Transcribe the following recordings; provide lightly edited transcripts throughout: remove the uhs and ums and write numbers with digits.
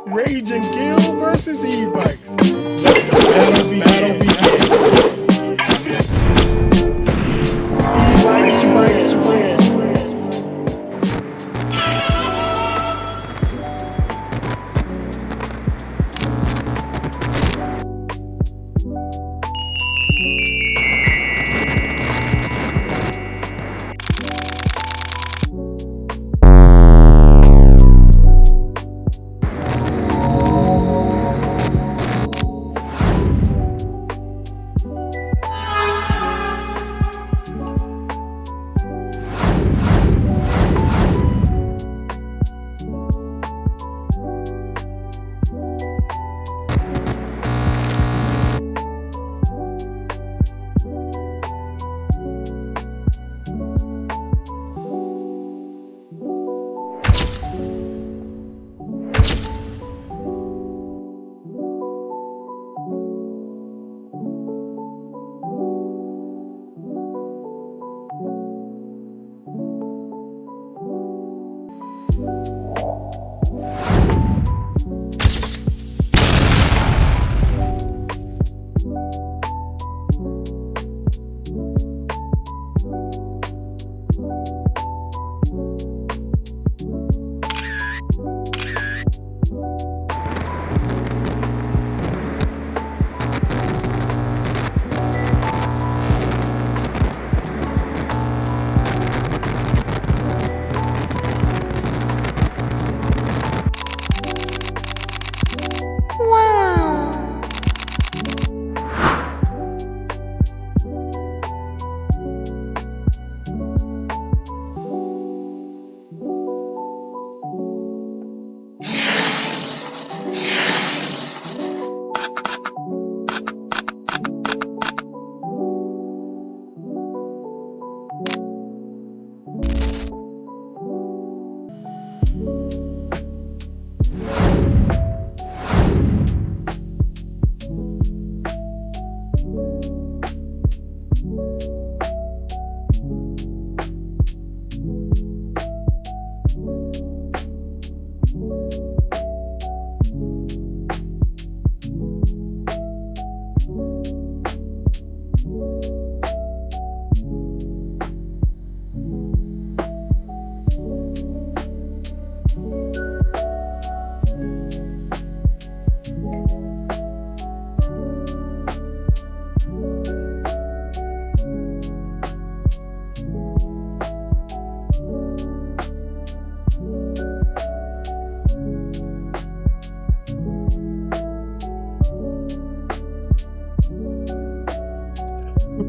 Rage and Gill versus E-Bikes. Let the battle begin. E-Bikes win.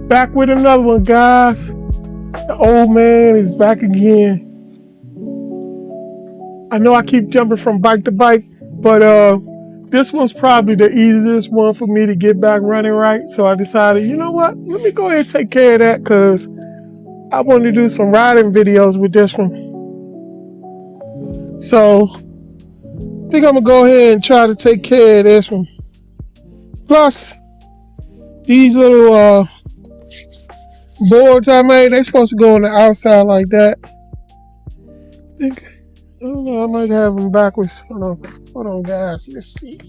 Back with another one, guys. The old man is back again. I know I keep jumping from bike to bike, but this one's probably the easiest one for me to get back running right. So I decided, you know what? Let me go ahead and take care of that because I want to do some riding videos with this one. So I think I'm going to go ahead and try to take care of this one. Plus, these little boards I made, they're supposed to go on the outside like that. I don't know, I might have them backwards. Hold on, guys. Let's see.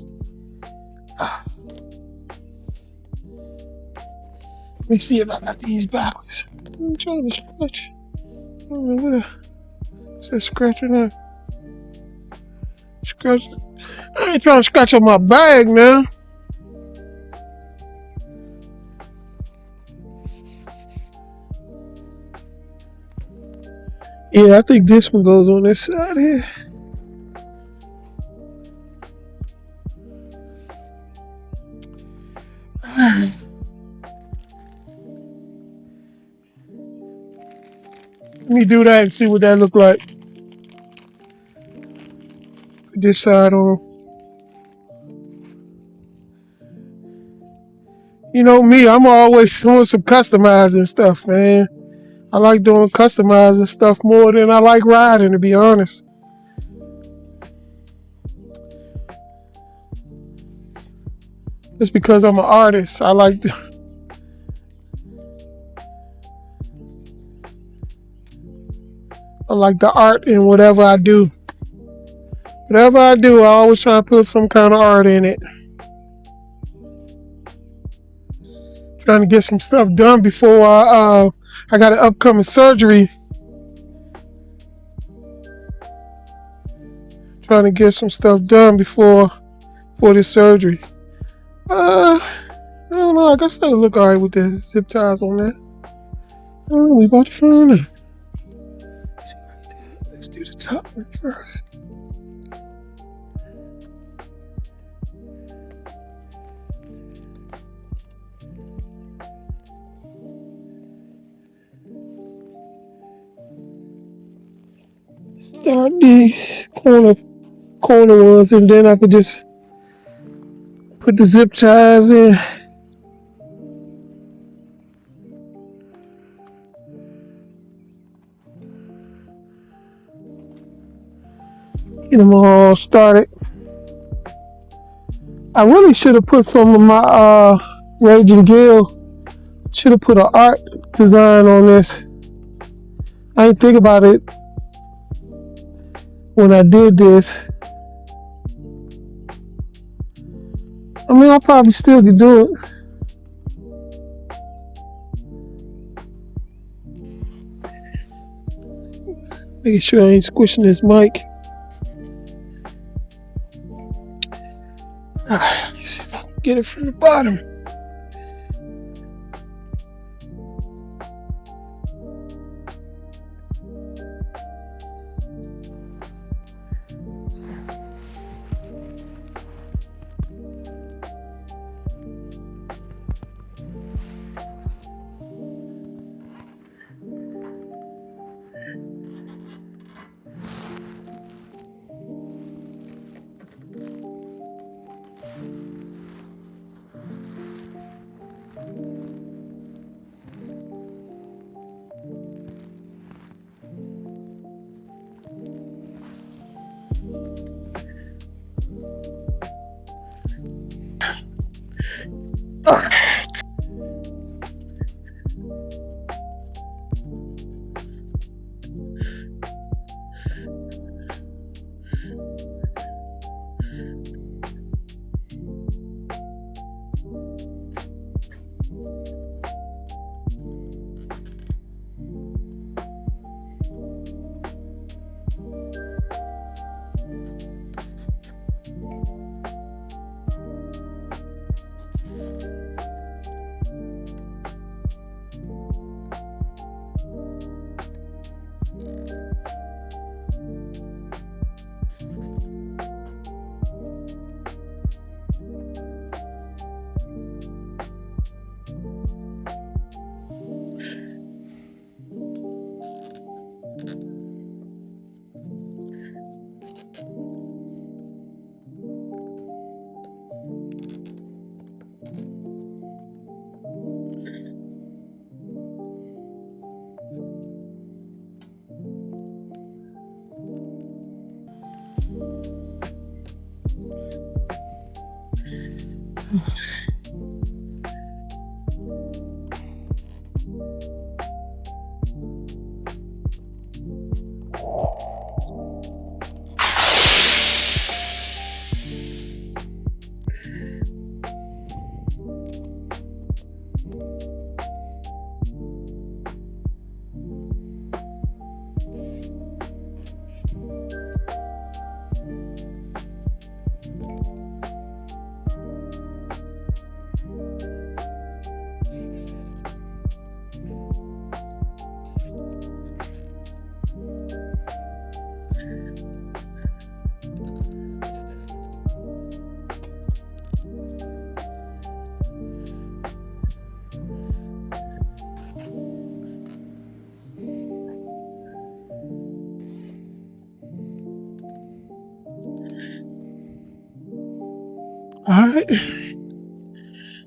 Let me see if I got these backwards. I'm trying to scratch. I don't know what is that scratching up? Scratch. I ain't trying to scratch up my bag now. Yeah, I think this one goes on this side here. Let me do that and see what that look like. Put this side on. You know me, I'm always doing some customizing stuff, man. I like doing customizing stuff more than I like riding, to be honest. It's because I'm an artist. I like the art in whatever I do. Whatever I do, I always try to put some kind of art in it. Trying to get some stuff done before I got an upcoming surgery. Trying to get some stuff done before this surgery. I don't know. I guess that'll look alright with the zip ties on that. Oh, we about to find it. Let's do the top one first. Start these corner ones, and then I could just put the zip ties in. Get them all started. I really should have put some of my Raging Gill. Should have put an art design on this. I didn't think about it when I did this. I mean, I probably still could do it. Making sure I ain't squishing this mic. Alright, let's see if I can get it from the bottom. Alright,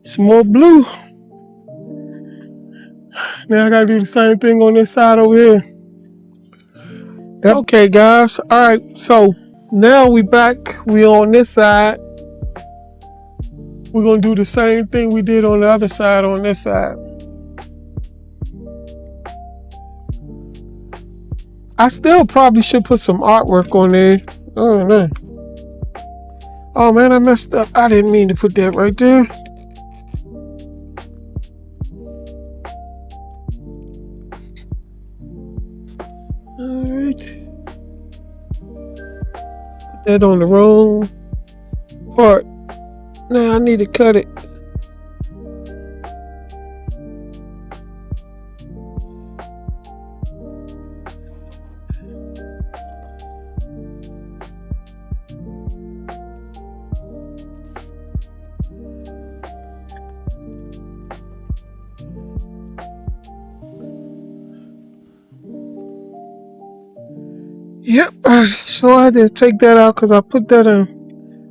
some more blue. Now I gotta do the same thing on this side over here. Okay guys, alright, so now we back, we on this side. We're gonna do the same thing we did on the other side on this side. I still probably should put some artwork on there. I don't know. Oh man, I messed up. I didn't mean to put that right there. Alright. Put that on the wrong part. Now I need to cut it. Yep, so I had to take that out because I put that in,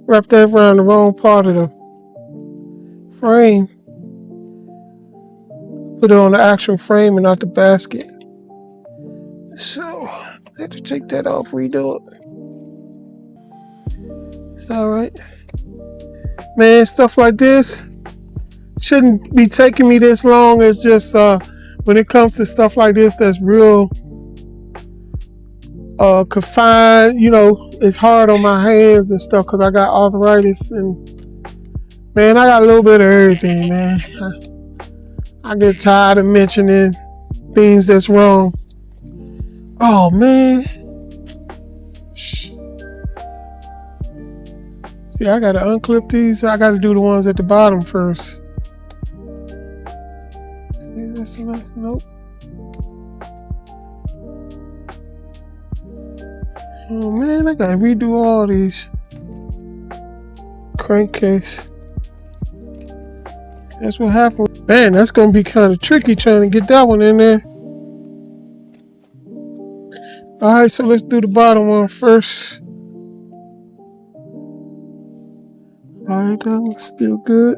wrapped that around the wrong part of the frame. Put it on the actual frame and not the basket. So I had to take that off, redo it. It's alright. Man, stuff like this shouldn't be taking me this long. It's just when it comes to stuff like this that's real confined, you know, it's hard on my hands and stuff because I got arthritis, and man, I got a little bit of everything, man. I get tired of mentioning things that's wrong. Oh man. See, I gotta unclip these. I gotta do the ones at the bottom first. See, that's enough. Nope. Oh man, I gotta redo all these. Crankcase. That's what happened. Man, that's gonna be kind of tricky trying to get that one in there. Alright, so let's do the bottom one first. Alright, that looks still good.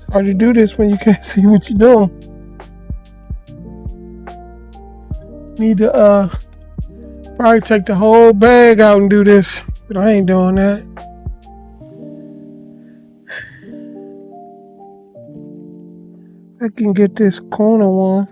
Hard to do this when you can't see what you're doing. Need to probably take the whole bag out and do this, but I ain't doing that. I can get this corner one.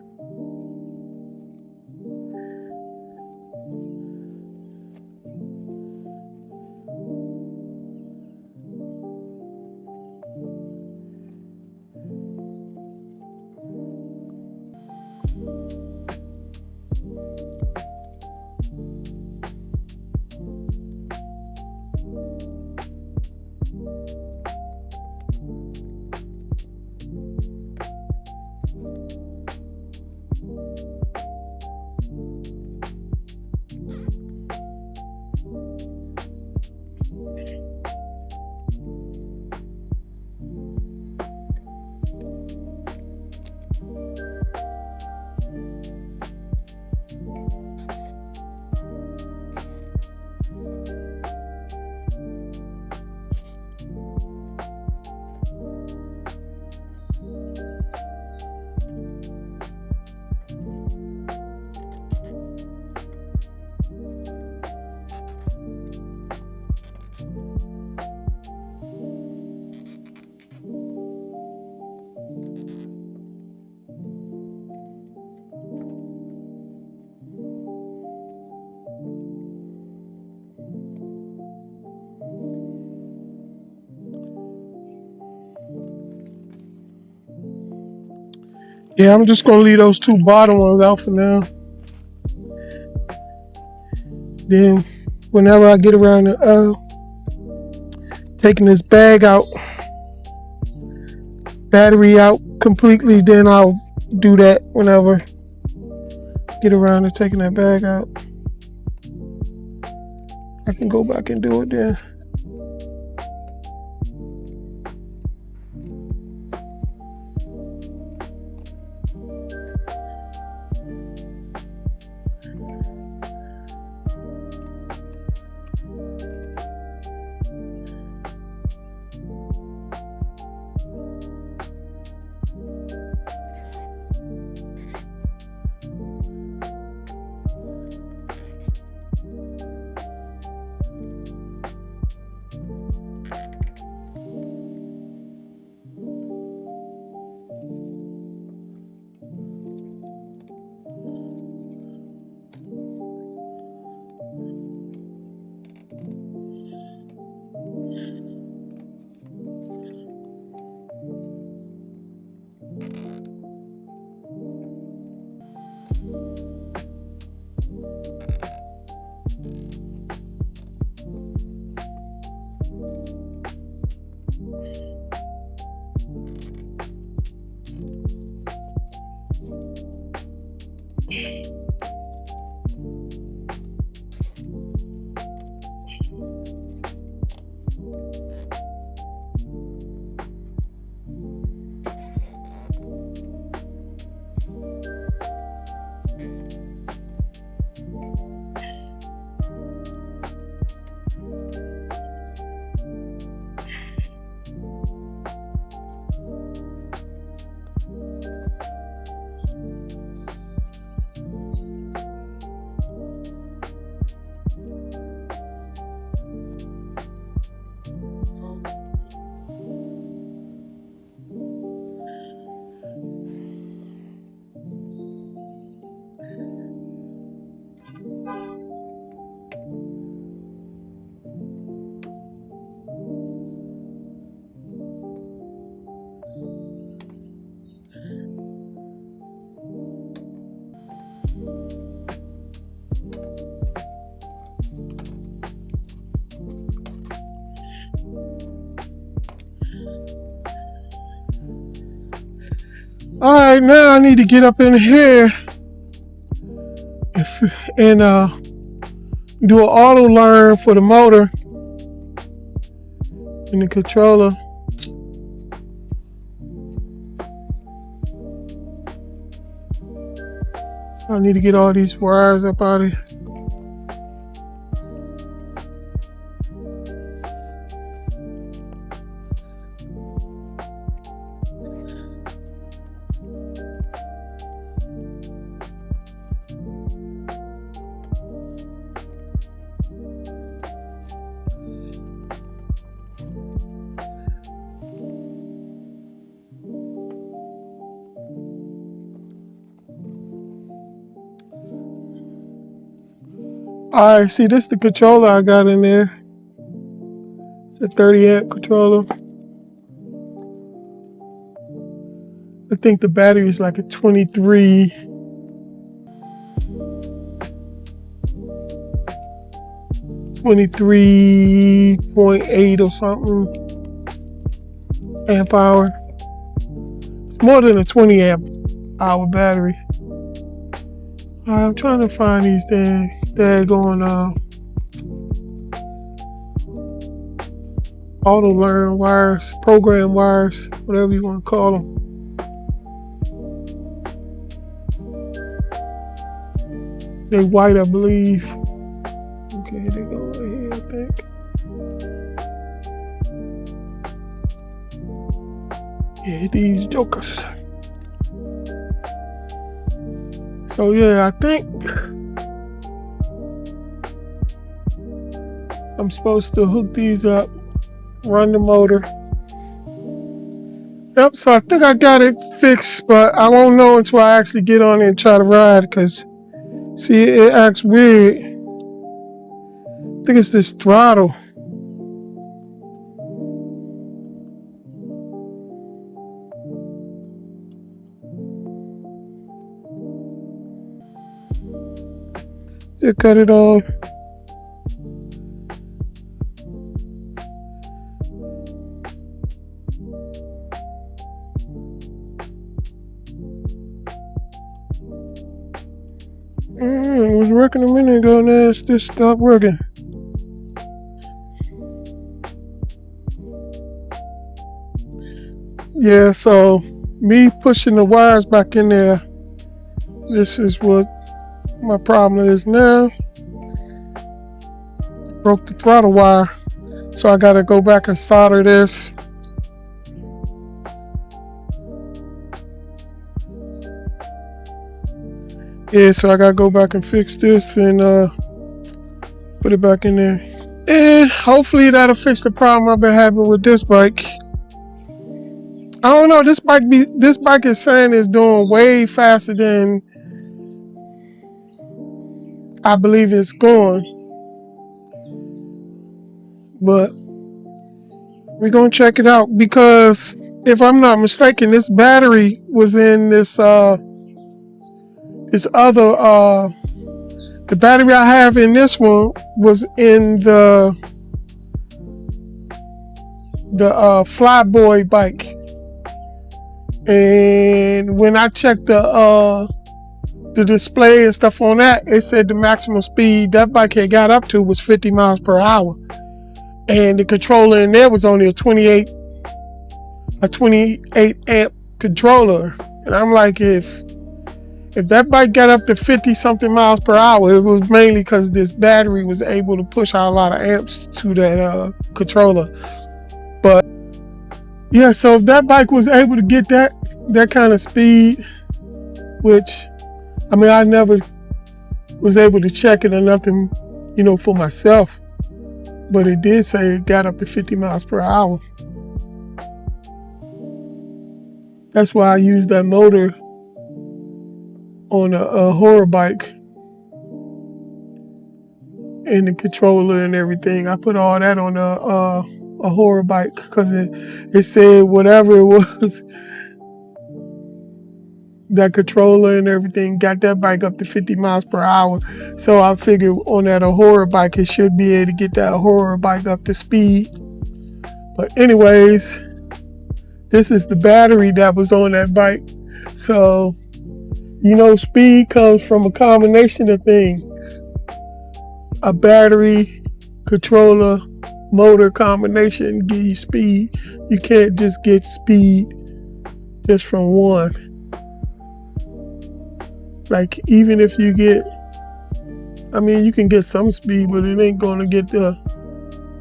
Yeah, I'm just gonna leave those two bottom ones out for now. Then whenever I get around to taking this bag out, battery out completely, then I'll do that whenever. get around to taking that bag out, I can go back and do it then. All right, now I need to get up in here and do an auto learn for the motor and the controller. I need to get all these wires up out of here. All right, see, this is the controller I got in there. It's a 30 amp controller. I think the battery is like a 23.8 or something amp hour. It's more than a 20 amp hour battery. I'm trying to find these daggone auto learn wires, program wires, whatever you want to call them. They white, I believe. Okay, they go right here, I think. Yeah, these jokers. So yeah, I think I'm supposed to hook these up, run the motor. Yep, so I think I got it fixed, but I won't know until I actually get on it and try to ride, because see, it acts weird. I think it's this throttle. Just cut it off. It was working a minute ago, now it's just stopped working. Yeah, so me pushing the wires back in there, this is what my problem is now. Broke the throttle wire, so I gotta go back and solder this. Yeah, so I gotta go back and fix this and put it back in there. And hopefully that'll fix the problem I've been having with this bike. I don't know, this bike is saying it's doing way faster than I believe it's going. But we're gonna check it out, because if I'm not mistaken, this battery was in this other the battery I have in this one was in the Flyboy bike. And when I checked the display and stuff on that, it said the maximum speed that bike had got up to was 50 miles per hour. And the controller in there was only a 28 amp controller. And I'm like, if that bike got up to 50 something miles per hour, it was mainly because this battery was able to push out a lot of amps to that controller. But yeah, so if that bike was able to get that kind of speed, which, I mean, I never was able to check it or nothing, for myself, but it did say it got up to 50 miles per hour. That's why I used that motor on a horror bike and the controller and everything. I put all that on a horror bike because it said whatever it was, that controller and everything got that bike up to 50 miles per hour. So I figured on that horror bike, it should be able to get that horror bike up to speed. But anyways, this is the battery that was on that bike. So, speed comes from a combination of things. A battery, controller, motor combination give you speed. You can't just get speed just from one. Like, even if you get, you can get some speed, but it ain't going to get the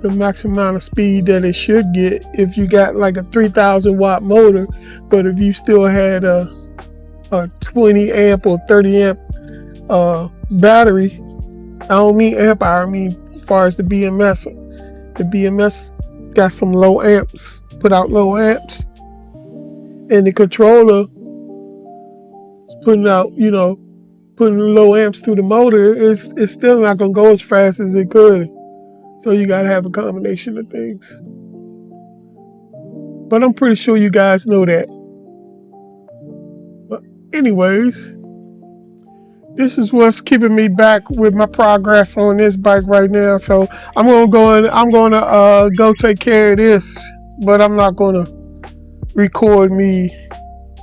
max amount of speed that it should get if you got like a 3,000 watt motor. But if you still had a 20 amp or 30 amp battery, I don't mean amp hour, I mean as far as the BMS. The BMS got some low amps, put out low amps, and the controller is putting out, putting low amps through the motor. It's still not gonna go as fast as it could. So you gotta have a combination of things. But I'm pretty sure you guys know that. But anyways, this is what's keeping me back with my progress on this bike right now. So I'm gonna go take care of this, but I'm not gonna record me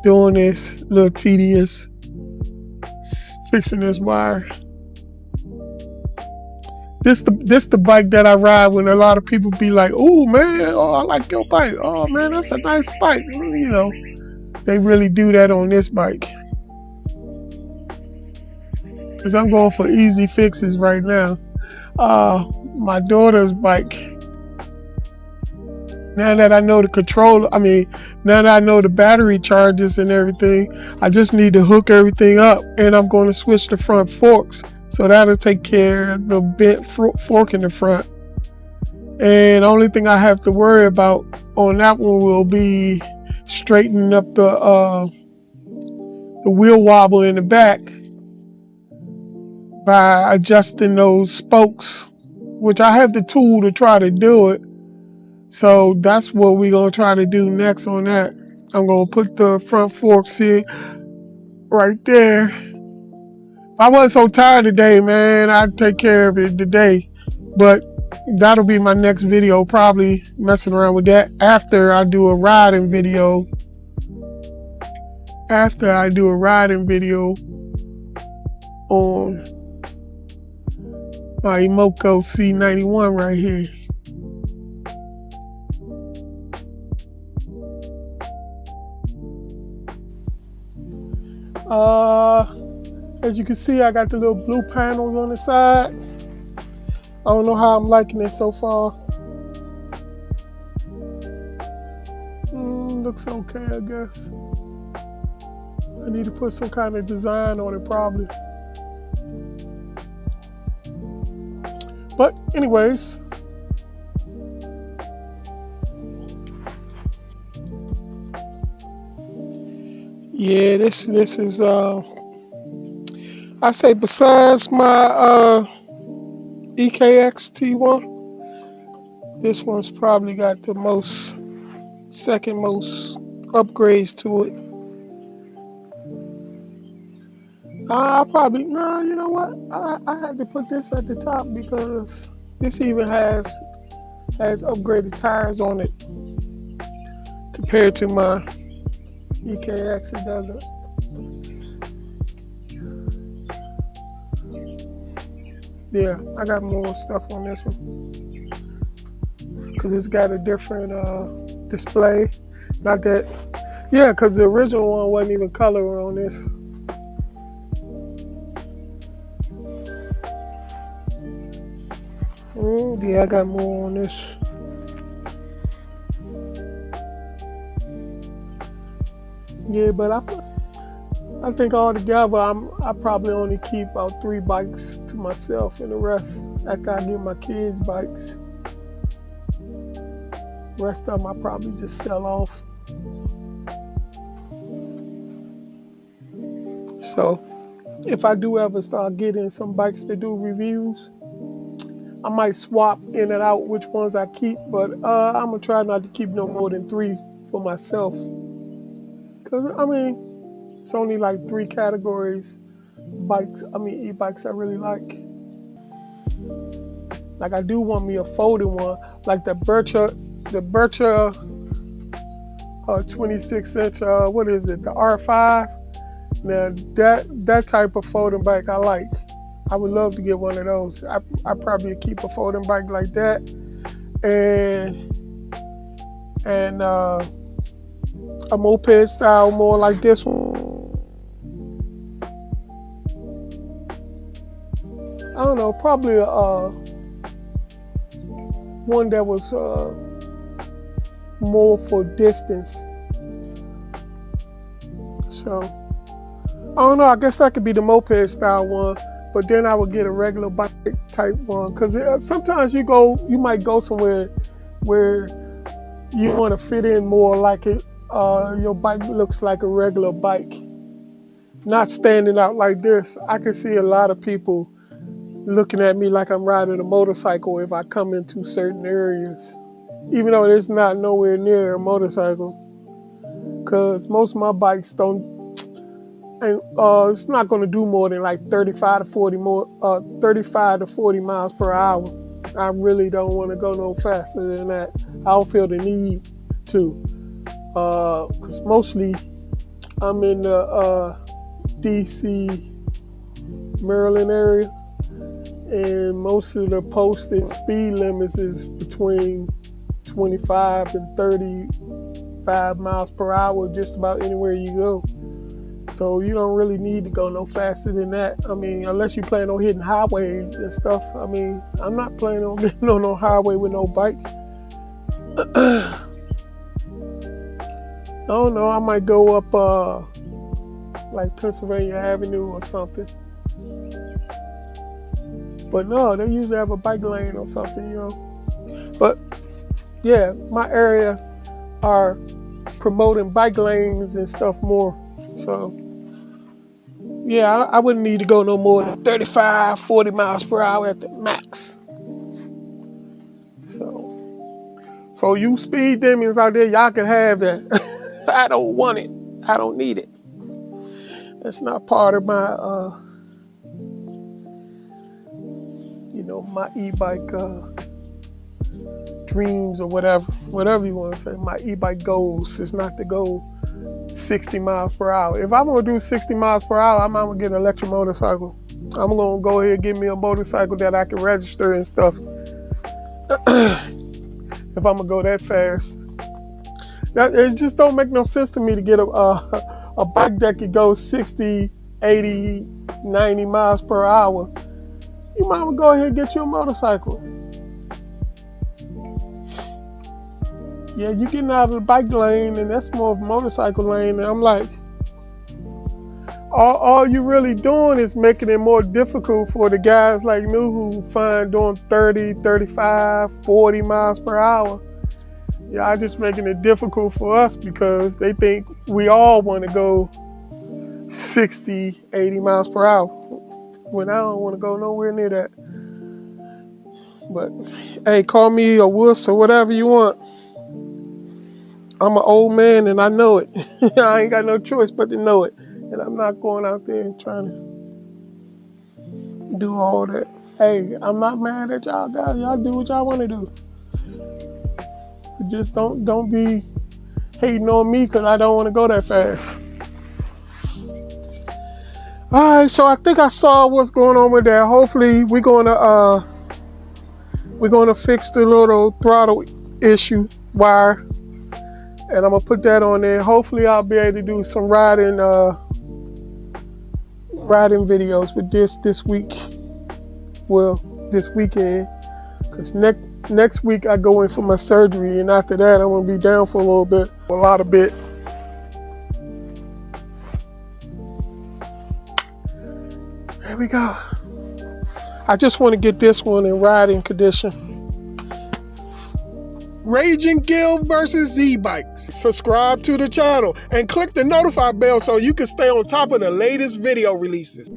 doing this. A little tedious, fixing this wire. This the bike that I ride when a lot of people be like, "Oh man, I like your bike. Oh man, that's a nice bike." They really do that on this bike. Cause I'm going for easy fixes right now. My daughter's bike. Now that I know the controller, now that I know the battery charges and everything, I just need to hook everything up, and I'm going to switch the front forks. So that'll take care of the bent fork in the front. And the only thing I have to worry about on that one will be straightening up the wheel wobble in the back by adjusting those spokes, which I have the tool to try to do it. So that's what we're going to try to do next on that. I'm going to put the front forks in right there. If I wasn't so tired today, man, I'd take care of it today. But that'll be my next video, probably messing around with that after I do a riding video. on my EMOKO C91 right here. As you can see, I got the little blue panels on the side. I don't know how I'm liking it so far. Looks okay, I guess. I need to put some kind of design on it probably. But anyways, yeah, this is I say besides my EKX T1, this one's probably got the second most upgrades to it. I probably, no, you know what? I had to put this at the top because this even has upgraded tires on it. Compared to my EKX, it doesn't. Yeah, I got more stuff on this one because it's got a different display. Not that, yeah, because the original one wasn't even color on this. Yeah, I got more on this. Yeah, but I think altogether I probably only keep about 3 bikes to myself, and the rest after I get my kids' bikes. The rest of them I probably just sell off. So if I do ever start getting some bikes to do reviews, I might swap in and out which ones I keep, but I'm gonna try not to keep no more than 3 for myself. Cause I mean, it's only like 3 categories e-bikes I really like. Like I do want me a folding one, like the Bercha 26-inch, what is it, the R5? Now that type of folding bike I like. I would love to get one of those. I probably keep a folding bike like that, and a moped style more like this one. I don't know, probably one that was more for distance. So I don't know. I guess that could be the moped style one, but then I would get a regular bike type one because sometimes you might go somewhere where you want to fit in more like it. Your bike looks like a regular bike, not standing out like this. I can see a lot of people looking at me like I'm riding a motorcycle if I come into certain areas, even though it's not nowhere near a motorcycle. Because most of my bikes don't, and it's not going to do more than like 35 to 40 miles per hour. I really don't want to go no faster than that. I don't feel the need to, because mostly I'm in the DC, Maryland area, and most of the posted speed limits is between 25 and 35 miles per hour just about anywhere you go. So you don't really need to go no faster than that. I mean, unless you plan on hitting highways and stuff. I mean, I'm not planning on getting on no highway with no bike. I don't know, I might go up like Pennsylvania Avenue or something. But no, they usually have a bike lane or something, you know. But yeah, my area are promoting bike lanes and stuff more. So yeah, I wouldn't need to go no more than 35, 40 miles per hour at the max. So you speed demons out there, y'all can have that. I don't want it. I don't need it. That's not part of my my e-bike dreams or whatever you want to say. My e-bike goals is not the goal. 60 miles per hour. If I'm gonna do 60 miles per hour, I'm gonna get an electric motorcycle. I'm gonna go ahead and get me a motorcycle that I can register and stuff. If I'm gonna go that fast, it just don't make no sense to me to get a bike that could go 60, 80, 90 miles per hour. You might as well go ahead and get you a motorcycle. Yeah, you getting out of the bike lane, and that's more of a motorcycle lane. And I'm like, all you really doing is making it more difficult for the guys like me who find doing 30, 35, 40 miles per hour. Y'all just making it difficult for us because they think we all want to go 60, 80 miles per hour. When I don't want to go nowhere near that. But, hey, call me a wuss or whatever you want. I'm an old man and I know it. I ain't got no choice but to know it. And I'm not going out there and trying to do all that. Hey, I'm not mad at y'all guys. Y'all do what y'all want to do. But just don't be hating on me because I don't want to go that fast. All right, so I think I saw what's going on with that. Hopefully we're gonna fix the little throttle issue wire. And I'm gonna put that on there. Hopefully I'll be able to do some riding videos with this week. Well, this weekend. Cause next week I go in for my surgery, and after that I'm gonna be down for a little bit, a lot of bit. There we go. I just want to get this one in riding condition. Raging Gill versus Ebikes. Subscribe to the channel and click the notify bell so you can stay on top of the latest video releases.